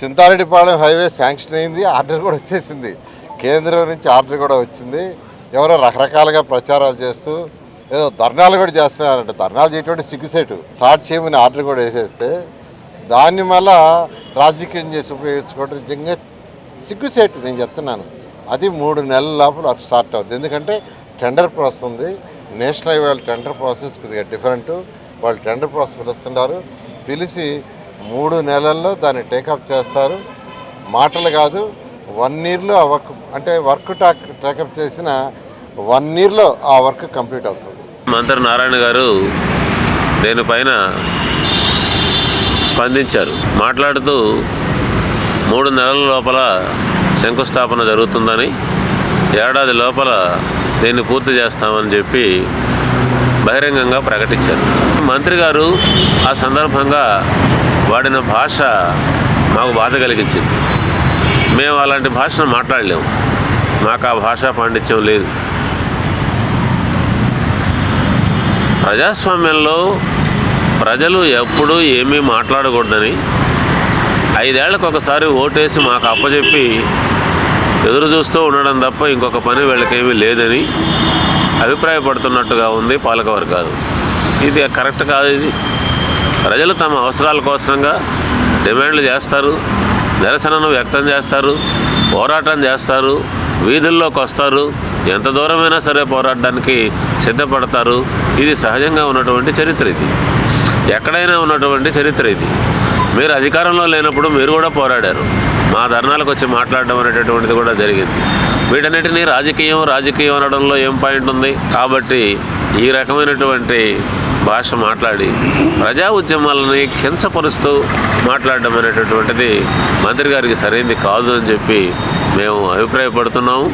Chintareddypalem highway sanction అయింది, order కూడా వచ్చేసింది. కేంద్రం నుంచి ఆర్డర్ కూడా వచ్చింది. ఎవరో రకరకాలుగా ప్రచారాలు చేస్తూ ఏదో ధర్నాలు కూడా చేస్తున్నారంట. ధర్నాలు చేయటువంటి సిగ్గుసేటు. స్టార్ట్ చేయమని ఆర్డర్ కూడా వేసేస్తే దాన్ని మళ్ళా రాజకీయం చేసి ఉపయోగించుకోవడం నిజంగా సిగ్గుసేటు. నేను చెప్తున్నాను, అది 3 నెలల లోపల అది స్టార్ట్ అవుతుంది. ఎందుకంటే టెండర్ ప్రాసెస్ ఉంది. నేషనల్ హైవే టెండర్ ప్రాసెస్ కొద్దిగా డిఫరెంట్. వాళ్ళు టెండర్ ప్రాసెస్ పిలుస్తున్నారు. పిలిచి 3 నెలల్లో దాన్ని టేకప్ చేస్తారు. మాటలు కాదు, 1 ఇయర్లో ఆ వర్క్, అంటే వర్క్ టేకప్ చేసిన 1 ఇయర్లో ఆ వర్క్ కంప్లీట్ అవుతుంది. మంత్రి నారాయణ గారు దీనిపైన స్పందించారు. మాట్లాడుతూ 3 నెలల లోపల శంకుస్థాపన జరుగుతుందని, ఏడాది లోపల దీన్ని పూర్తి చేస్తామని చెప్పి బహిరంగంగా ప్రకటించారు. మంత్రి గారు ఆ సందర్భంగా వాడిన భాష మాకు బాధ కలిగించింది. మేము అలాంటి భాషను మాట్లాడలేము, మాకు ఆ భాషా పాండిత్యం లేదు. ప్రజాస్వామ్యంలో ప్రజలు ఎప్పుడూ ఏమీ మాట్లాడకూడదని, 5 ఏళ్లకు ఒకసారి ఓటేసి మాకు అప్పచెప్పి ఎదురు చూస్తూ ఉండడం తప్ప ఇంకొక పని వీళ్ళకేమీ లేదని అభిప్రాయపడుతున్నట్టుగా ఉంది పాలకవర్గాలు. ఇది కరెక్ట్ కాదు. ఇది ప్రజలు తమ అవసరాల కోసంగా డిమాండ్లు చేస్తారు, నిరసనను వ్యక్తం చేస్తారు, పోరాటం చేస్తారు, వీధుల్లోకి వస్తారు, ఎంత దూరమైనా సరే పోరాడడానికి సిద్ధపడతారు. ఇది సహజంగా ఉన్నటువంటి చరిత్ర. ఇది ఎక్కడైనా ఉన్నటువంటి చరిత్ర. ఇది మీరు అధికారంలో లేనప్పుడు మీరు కూడా పోరాడారు. మా ధర్నాలకు వచ్చి మాట్లాడడం అనేటటువంటిది కూడా జరిగింది. వీటన్నిటినీ రాజకీయం అనడంలో ఏం పాయింట్ ఉంది? కాబట్టి ఈ రకమైనటువంటి భాష మాట్లాడి ప్రజా ఉద్యమాలని కించపరుస్తూ మాట్లాడడం అనేటటువంటిది మంత్రి గారికి సరైనది కాదు అని చెప్పి మేము అభిప్రాయపడుతున్నాము.